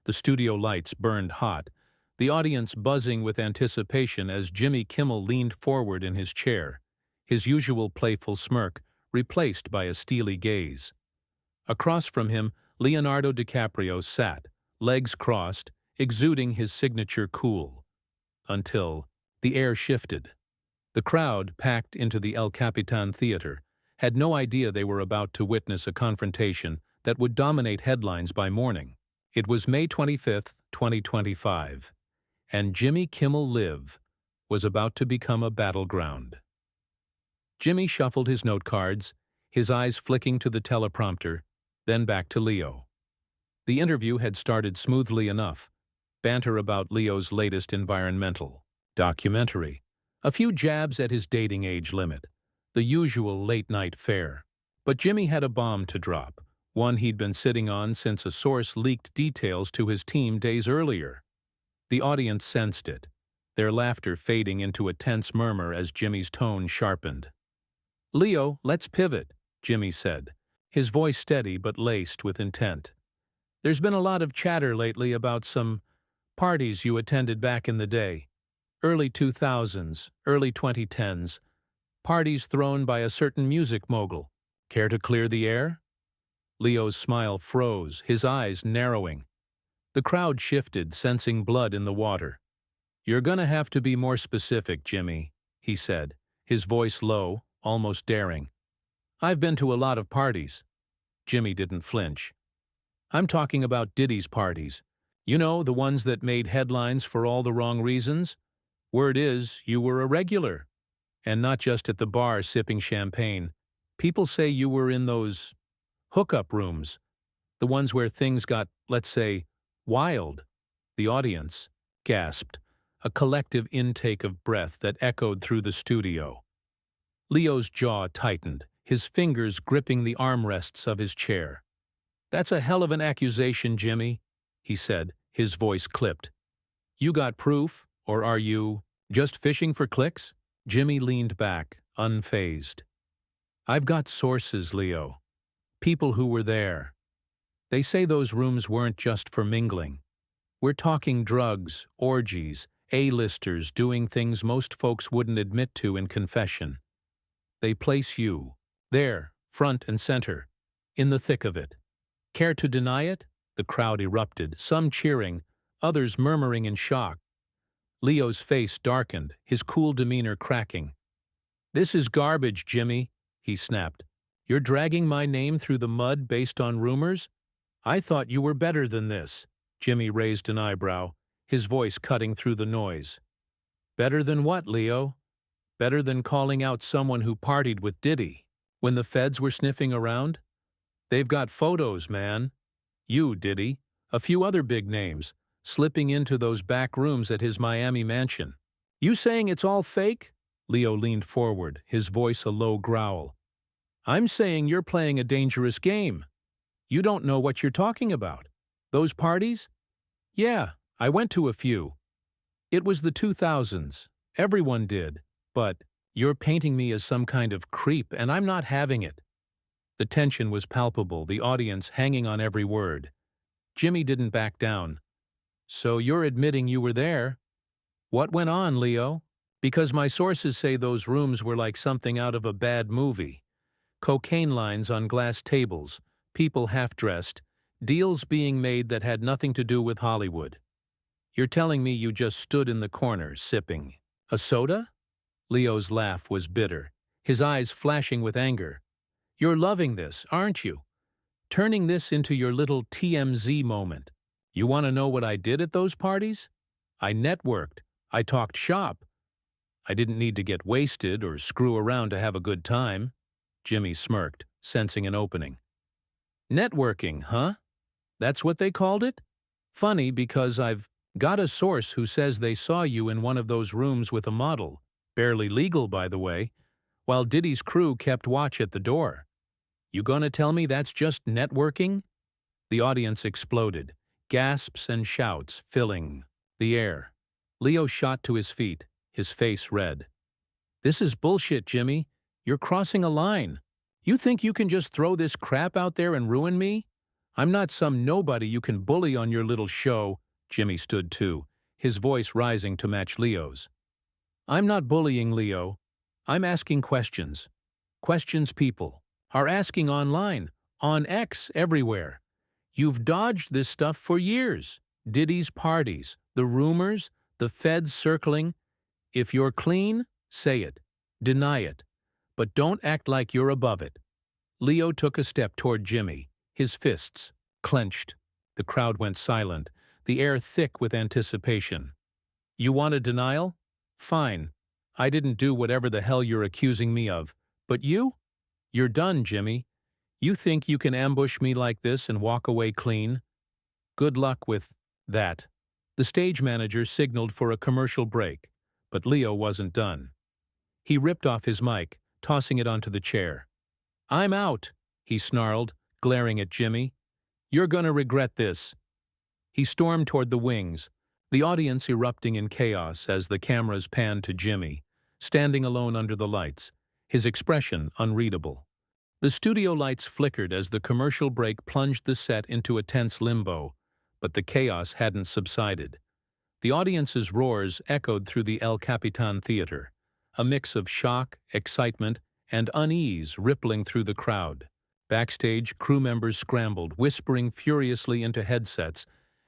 The studio lights burned hot, the audience buzzing with anticipation as Jimmy Kimmel leaned forward in his chair, his usual playful smirk replaced by a steely gaze. Across from him, Leonardo DiCaprio sat, legs crossed, exuding his signature cool. Until the air shifted. The crowd, packed into the Capitan Theatre, had no idea they were about to witness a confrontation that would dominate headlines by morning. It was May 25, 2025, and Jimmy Kimmel Live was about to become a battleground. Jimmy shuffled his note cards, his eyes flicking to the teleprompter, then back to Leo. The interview had started smoothly enough. Banter about Leo's latest environmental documentary, a few jabs at his dating age limit, the usual late-night fare. But Jimmy had a bomb to drop, one he'd been sitting on since a source leaked details to his team days earlier. The audience sensed it, their laughter fading into a tense murmur as Jimmy's tone sharpened. "Leo, let's pivot," Jimmy said, his voice steady but laced with intent. "There's been a lot of chatter lately about some parties you attended back in the day. Early 2000s, early 2010s. Parties thrown by a certain music mogul. Care to clear the air?" Leo's smile froze, his eyes narrowing. The crowd shifted, sensing blood in the water. "You're gonna have to be more specific, Jimmy," he said, his voice low, almost daring. "I've been to a lot of parties." Jimmy didn't flinch. "I'm talking about Diddy's parties. You know, the ones that made headlines for all the wrong reasons? Word is, you were a regular. And not just at the bar sipping champagne. People say you were in those hookup rooms, the ones where things got, let's say, wild." The audience gasped, a collective intake of breath that echoed through the studio. Leo's jaw tightened, his fingers gripping the armrests of his chair. "That's a hell of an accusation, Jimmy," he said, his voice clipped. "You got proof, or are you just fishing for clicks?" Jimmy leaned back, unfazed. "I've got sources, Leo. People who were there. They say those rooms weren't just for mingling. We're talking drugs, orgies, A-listers doing things most folks wouldn't admit to in confession. They place you, there, front and center, in the thick of it. Care to deny it?" The crowd erupted, some cheering, others murmuring in shock. Leo's face darkened, his cool demeanor cracking. "This is garbage, Jimmy," he snapped. "You're dragging my name through the mud based on rumors? I thought you were better than this." Jimmy raised an eyebrow, his voice cutting through the noise. "Better than what, Leo? Better than calling out someone who partied with Diddy when the feds were sniffing around? They've got photos, man. You, Diddy, a few other big names, slipping into those back rooms at his Miami mansion. You saying it's all fake?" Leo leaned forward, his voice a low growl. "I'm saying you're playing a dangerous game. You don't know what you're talking about. Those parties? Yeah, I went to a few. It was the 2000s. Everyone did. But you're painting me as some kind of creep, and I'm not having it." The tension was palpable, the audience hanging on every word. Jimmy didn't back down. "So you're admitting you were there? What went on, Leo? Because my sources say those rooms were like something out of a bad movie. Cocaine lines on glass tables, people half-dressed, deals being made that had nothing to do with Hollywood. You're telling me you just stood in the corner, sipping a soda?" Leo's laugh was bitter, his eyes flashing with anger. "You're loving this, aren't you? Turning this into your little TMZ moment. You want to know what I did at those parties? I networked. I talked shop. I didn't need to get wasted or screw around to have a good time." Jimmy smirked, sensing an opening. "Networking, huh? That's what they called it? Funny, because I've got a source who says they saw you in one of those rooms with a model, barely legal by the way, while Diddy's crew kept watch at the door. You gonna tell me that's just networking?" The audience exploded, gasps and shouts filling the air. Leo shot to his feet, his face red. "This is bullshit, Jimmy. You're crossing a line. You think you can just throw this crap out there and ruin me? I'm not some nobody you can bully on your little show. Jimmy stood too, his voice rising to match Leo's. I'm not bullying, Leo. I'm asking questions. Questions people are asking online, on X, everywhere. You've dodged this stuff for years. Diddy's parties, the rumors, the feds circling. If you're clean, say it. Deny it. But don't act like you're above it. Leo took a step toward Jimmy, his fists clenched. The crowd went silent, the air thick with anticipation. You want a denial? Fine. I didn't do whatever the hell you're accusing me of. But you? You're done, Jimmy. You think you can ambush me like this and walk away clean? Good luck with that. The stage manager signaled for a commercial break, but Leo wasn't done. He ripped off his mic, tossing it onto the chair. I'm out, he snarled, glaring at Jimmy. You're gonna regret this. He stormed toward the wings, the audience erupting in chaos as the cameras panned to Jimmy, standing alone under the lights, his expression unreadable. The studio lights flickered as the commercial break plunged the set into a tense limbo, but the chaos hadn't subsided. The audience's roars echoed through the Capitan Theatre, a mix of shock, excitement, and unease rippling through the crowd. Backstage, crew members scrambled, whispering furiously into headsets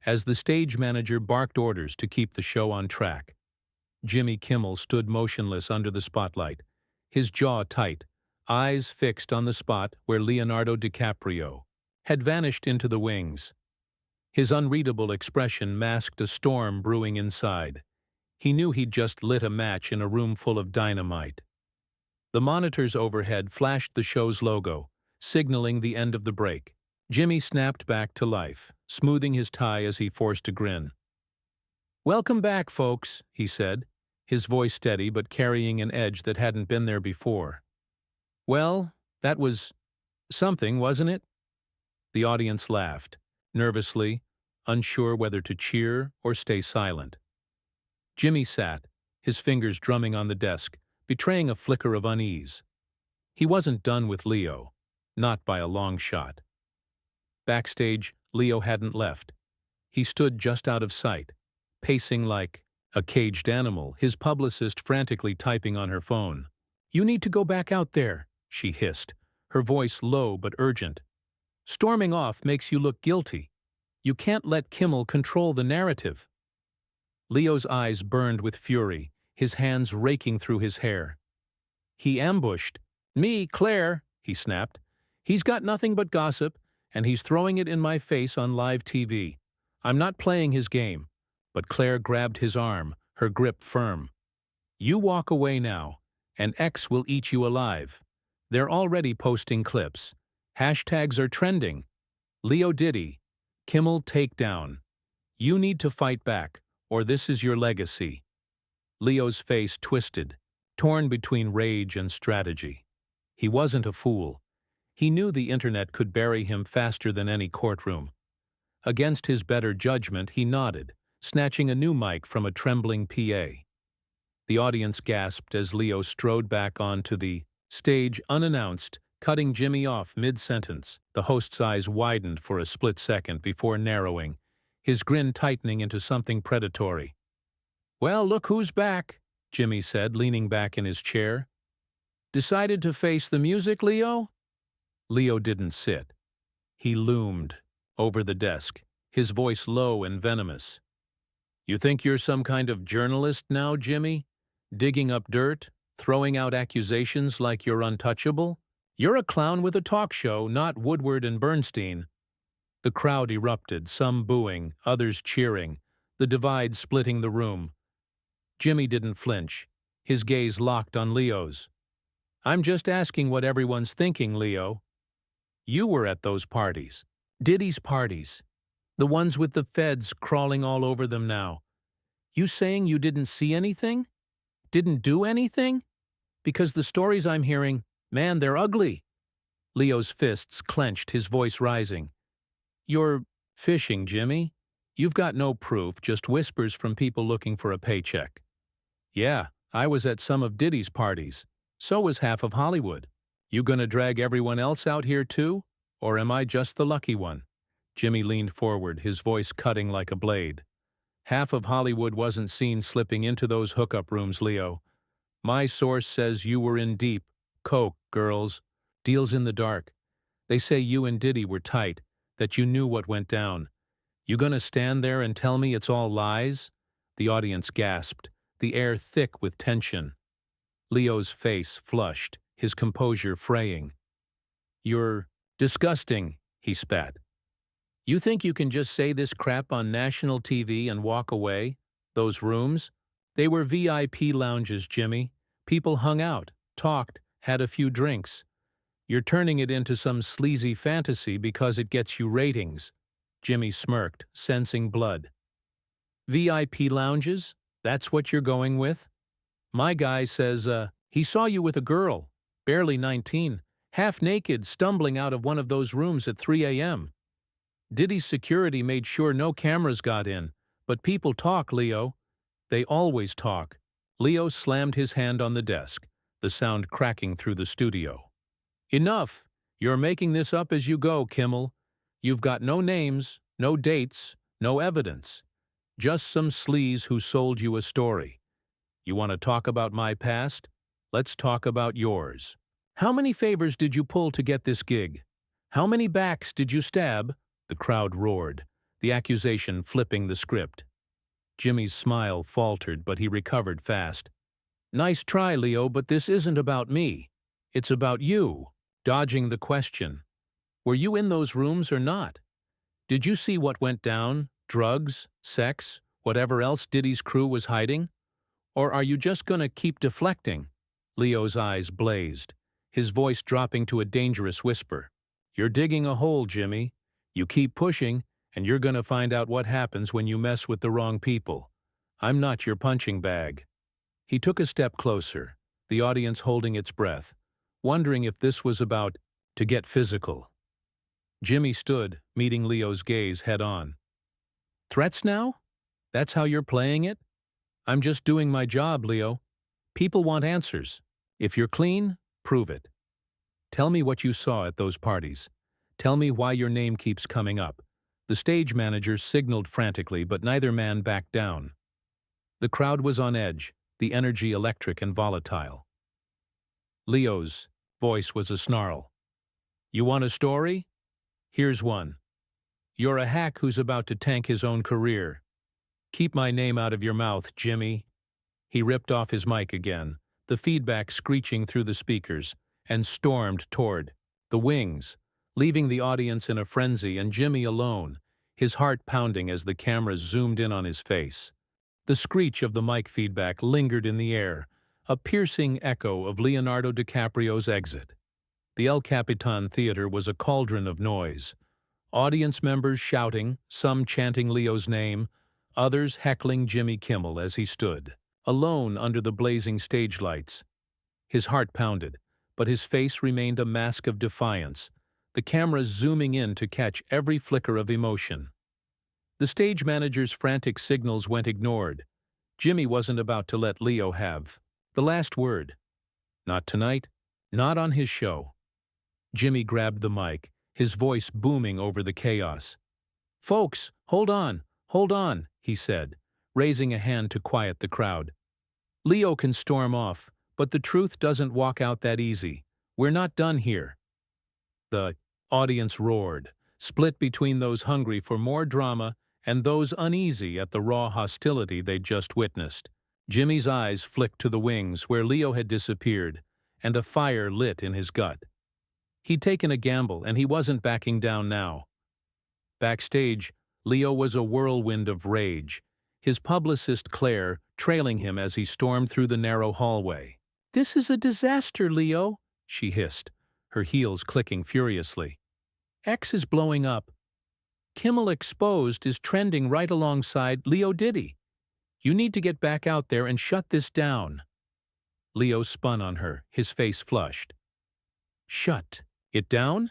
as the stage manager barked orders to keep the show on track. Jimmy Kimmel stood motionless under the spotlight, his jaw tight, eyes fixed on the spot where Leonardo DiCaprio had vanished into the wings. His unreadable expression masked a storm brewing inside. He knew he'd just lit a match in a room full of dynamite. The monitors overhead flashed the show's logo, signaling the end of the break. Jimmy snapped back to life, smoothing his tie as he forced a grin. Welcome back, folks, he said, his voice steady but carrying an edge that hadn't been there before. Well, that was something, wasn't it? The audience laughed, nervously, unsure whether to cheer or stay silent. Jimmy sat, his fingers drumming on the desk, betraying a flicker of unease. He wasn't done with Leo, not by a long shot. Backstage, Leo hadn't left. He stood just out of sight, pacing like a caged animal, his publicist frantically typing on her phone. You need to go back out there, she hissed, her voice low but urgent. Storming off makes you look guilty. You can't let Kimmel control the narrative. Leo's eyes burned with fury, his hands raking through his hair. He ambushed. Me, Claire, he snapped. He's got nothing but gossip, and he's throwing it in my face on live TV. I'm not playing his game. But Claire grabbed his arm, her grip firm. You walk away now, and X will eat you alive. They're already posting clips. Hashtags are trending. Leo Diddy, Kimmel takedown. You need to fight back, or this is your legacy. Leo's face twisted, torn between rage and strategy. He wasn't a fool. He knew the internet could bury him faster than any courtroom. Against his better judgment, he nodded, snatching a new mic from a trembling PA. The audience gasped as Leo strode back onto the stage unannounced, cutting Jimmy off mid-sentence. The host's eyes widened for a split second before narrowing, his grin tightening into something predatory. Well, look who's back, Jimmy said, leaning back in his chair. Decided to face the music, Leo? Leo didn't sit. He loomed over the desk, his voice low and venomous. You think you're some kind of journalist now, Jimmy? Digging up dirt, throwing out accusations like you're untouchable? You're a clown with a talk show, not Woodward and Bernstein. The crowd erupted, some booing, others cheering, the divide splitting the room. Jimmy didn't flinch, his gaze locked on Leo's. I'm just asking what everyone's thinking, Leo. You were at those parties. Diddy's parties. The ones with the feds crawling all over them now. You saying you didn't see anything? Didn't do anything? Because the stories I'm hearing, man, they're ugly. Leo's fists clenched, his voice rising. You're fishing, Jimmy. You've got no proof, just whispers from people looking for a paycheck. Yeah, I was at some of Diddy's parties. So was half of Hollywood. You gonna drag everyone else out here too? Or am I just the lucky one? Jimmy leaned forward, his voice cutting like a blade. Half of Hollywood wasn't seen slipping into those hookup rooms, Leo. My source says you were in deep. Coke, girls. Deals in the dark. They say you and Diddy were tight, that you knew what went down. You gonna stand there and tell me it's all lies? The audience gasped, the air thick with tension. Leo's face flushed, his composure fraying. You're disgusting, he spat. You think you can just say this crap on national TV and walk away? Those rooms? They were VIP lounges, Jimmy. People hung out, talked, had a few drinks. You're turning it into some sleazy fantasy because it gets you ratings. Jimmy smirked, sensing blood. VIP lounges? That's what you're going with? My guy says, he saw you with a girl, barely 19, half naked, stumbling out of one of those rooms at 3 a.m. Diddy's security made sure no cameras got in, but people talk, Leo. They always talk. Leo slammed his hand on the desk, the sound cracking through the studio. Enough! You're making this up as you go, Kimmel. You've got no names, no dates, no evidence. Just some sleaze who sold you a story. You want to talk about my past? Let's talk about yours. How many favors did you pull to get this gig? How many backs did you stab? The crowd roared, the accusation flipping the script. Jimmy's smile faltered, but he recovered fast. Nice try, Leo, but this isn't about me. It's about you. Dodging the question. Were you in those rooms or not? Did you see what went down? Drugs, sex, whatever else Diddy's crew was hiding? Or are you just gonna keep deflecting? Leo's eyes blazed, his voice dropping to a dangerous whisper. You're digging a hole, Jimmy. You keep pushing, and you're gonna find out what happens when you mess with the wrong people. I'm not your punching bag. He took a step closer, the audience holding its breath, wondering if this was about to get physical. Jimmy stood, meeting Leo's gaze head-on. Threats now? That's how you're playing it? I'm just doing my job, Leo. People want answers. If you're clean, prove it. Tell me what you saw at those parties. Tell me why your name keeps coming up. The stage manager signaled frantically, but neither man backed down. The crowd was on edge, the energy electric and volatile. Leo's voice was a snarl. You want a story? Here's one. You're a hack who's about to tank his own career. Keep my name out of your mouth, Jimmy. He ripped off his mic again, the feedback screeching through the speakers, and stormed toward the wings, leaving the audience in a frenzy and Jimmy alone, his heart pounding as the cameras zoomed in on his face. The screech of the mic feedback lingered in the air, a piercing echo of Leonardo DiCaprio's exit. The Capitan Theatre was a cauldron of noise. Audience members shouting, some chanting Leo's name, others heckling Jimmy Kimmel as he stood, alone under the blazing stage lights. His heart pounded, but his face remained a mask of defiance, the cameras zooming in to catch every flicker of emotion. The stage manager's frantic signals went ignored. Jimmy wasn't about to let Leo have the last word. Not tonight, not on his show. Jimmy grabbed the mic, his voice booming over the chaos. Folks, hold on, he said, raising a hand to quiet the crowd. Leo can storm off, but the truth doesn't walk out that easy. We're not done here. The audience roared, split between those hungry for more drama and those uneasy at the raw hostility they'd just witnessed. Jimmy's eyes flicked to the wings where Leo had disappeared, and a fire lit in his gut. He'd taken a gamble, and he wasn't backing down now. Backstage, Leo was a whirlwind of rage, his publicist Claire trailing him as he stormed through the narrow hallway. This is a disaster, Leo, she hissed, her heels clicking furiously. X is blowing up. Kimmel Exposed is trending right alongside Leo Diddy. You need to get back out there and shut this down. Leo spun on her, his face flushed. Shut it down?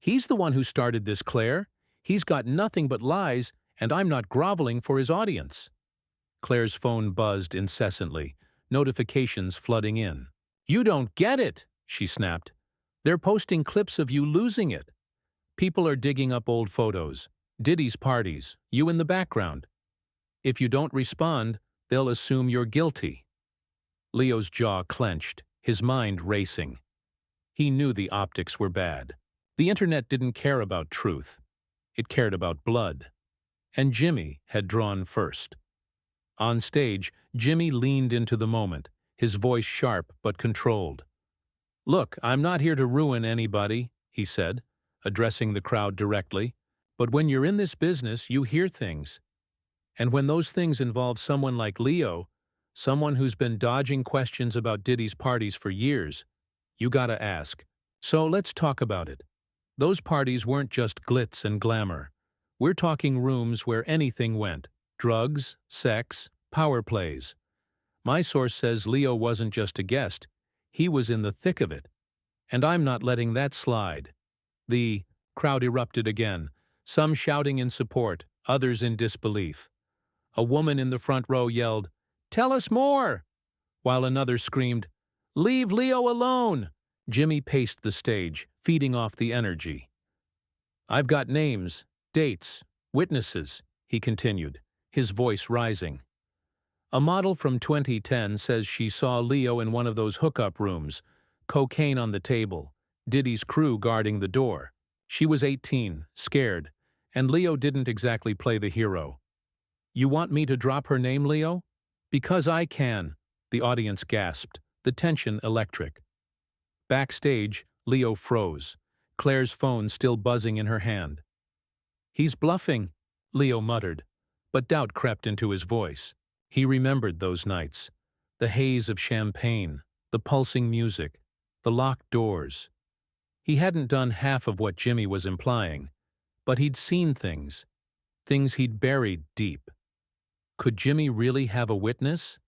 He's the one who started this, Claire. He's got nothing but lies, and I'm not groveling for his audience. Claire's phone buzzed incessantly, notifications flooding in. You don't get it, she snapped. They're posting clips of you losing it. People are digging up old photos, Diddy's parties, you in the background. If you don't respond, they'll assume you're guilty. Leo's jaw clenched, his mind racing. He knew the optics were bad. The internet didn't care about truth. It cared about blood. And Jimmy had drawn first. On stage, Jimmy leaned into the moment, his voice sharp but controlled. "Look, I'm not here to ruin anybody," he said, addressing the crowd directly. "But when you're in this business, you hear things. And when those things involve someone like Leo, someone who's been dodging questions about Diddy's parties for years, you gotta ask. So let's talk about it. Those parties weren't just glitz and glamour. We're talking rooms where anything went. Drugs, sex, power plays. My source says Leo wasn't just a guest. He was in the thick of it. And I'm not letting that slide." The crowd erupted again, some shouting in support, others in disbelief. A woman in the front row yelled, "Tell us more!" while another screamed, "Leave Leo alone!" Jimmy paced the stage, feeding off the energy. "I've got names, dates, witnesses," he continued, his voice rising. "A model from 2010 says she saw Leo in one of those hookup rooms, cocaine on the table, Diddy's crew guarding the door. She was 18, scared, and Leo didn't exactly play the hero." "You want me to drop her name, Leo?" "Because I can," the audience gasped, the tension electric. Backstage, Leo froze, Claire's phone still buzzing in her hand. "He's bluffing," Leo muttered, but doubt crept into his voice. He remembered those nights, the haze of champagne, the pulsing music, the locked doors. He hadn't done half of what Jimmy was implying, but he'd seen things he'd buried deep. Could Jimmy really have a witness?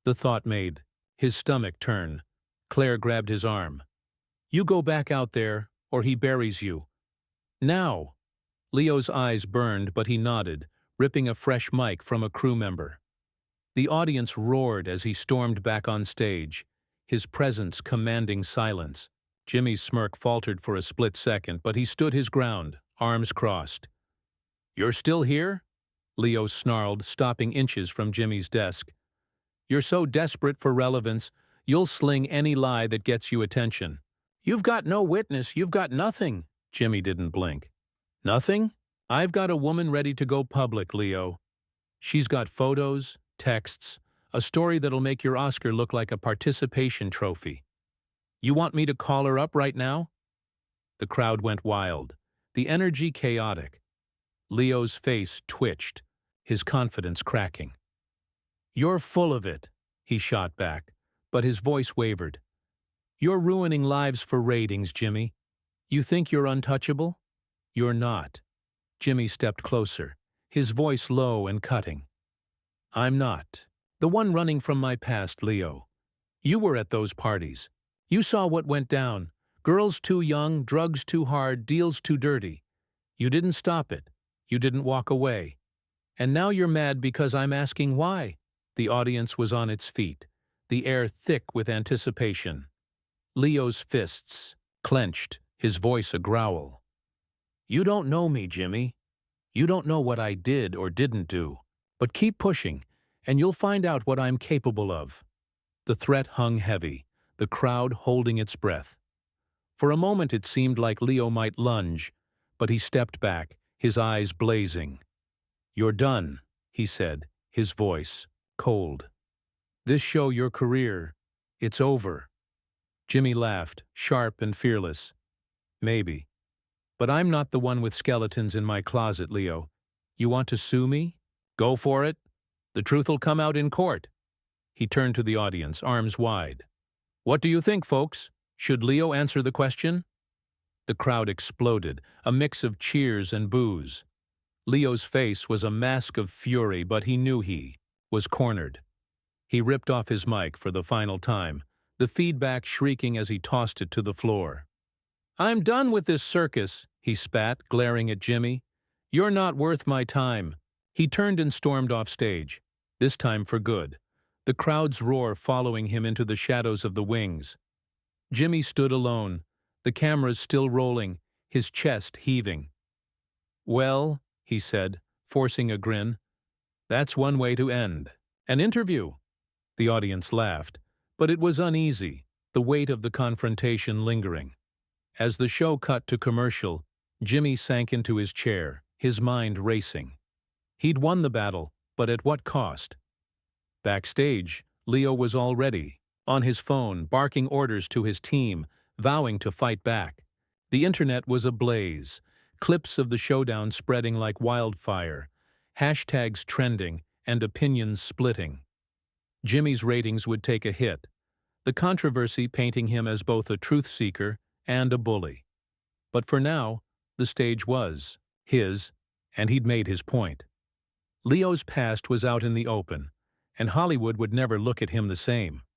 The thought made his stomach turn. Claire grabbed his arm. "You go back out there, or he buries you. Now!" Leo's eyes burned, but he nodded, ripping a fresh mic from a crew member. The audience roared as he stormed back on stage, his presence commanding silence. Jimmy's smirk faltered for a split second, but he stood his ground, arms crossed. "You're still here?" Leo snarled, stopping inches from Jimmy's desk. "You're so desperate for relevance, you'll sling any lie that gets you attention. You've got no witness, you've got nothing." Jimmy didn't blink. "Nothing? I've got a woman ready to go public, Leo. She's got photos, texts, a story that'll make your Oscar look like a participation trophy. You want me to call her up right now?" The crowd went wild, the energy chaotic. Leo's face twitched, his confidence cracking. "You're full of it," he shot back, but his voice wavered. "You're ruining lives for ratings, Jimmy. You think you're untouchable? You're not." Jimmy stepped closer, his voice low and cutting. "I'm not. The one running from my past, Leo. You were at those parties. You saw what went down. Girls too young, drugs too hard, deals too dirty. You didn't stop it. You didn't walk away. And now you're mad because I'm asking why." The audience was on its feet, the air thick with anticipation. Leo's fists clenched, his voice a growl. "You don't know me, Jimmy. You don't know what I did or didn't do. But keep pushing, and you'll find out what I'm capable of." The threat hung heavy, the crowd holding its breath. For a moment it seemed like Leo might lunge, but he stepped back, his eyes blazing. "You're done," he said, his voice cold. "This show your career. It's over." Jimmy laughed, sharp and fearless. "Maybe. But I'm not the one with skeletons in my closet, Leo. You want to sue me? Go for it. The truth'll come out in court." He turned to the audience, arms wide. "What do you think, folks? Should Leo answer the question?" The crowd exploded, a mix of cheers and boos. Leo's face was a mask of fury, but he knew he was cornered. He ripped off his mic for the final time, the feedback shrieking as he tossed it to the floor. "I'm done with this circus," he spat, glaring at Jimmy. "You're not worth my time." He turned and stormed off stage, this time for good, the crowd's roar following him into the shadows of the wings. Jimmy stood alone, the cameras still rolling, his chest heaving. "Well," he said, forcing a grin. "That's one way to end an interview." The audience laughed, but it was uneasy, the weight of the confrontation lingering. As the show cut to commercial, Jimmy sank into his chair, his mind racing. He'd won the battle, but at what cost? Backstage, Leo was already on his phone, barking orders to his team, vowing to fight back. The internet was ablaze, clips of the showdown spreading like wildfire, hashtags trending, and opinions splitting. Jimmy's ratings would take a hit, the controversy painting him as both a truth seeker and a bully. But for now, the stage was his, and he'd made his point. Leo's past was out in the open, and Hollywood would never look at him the same.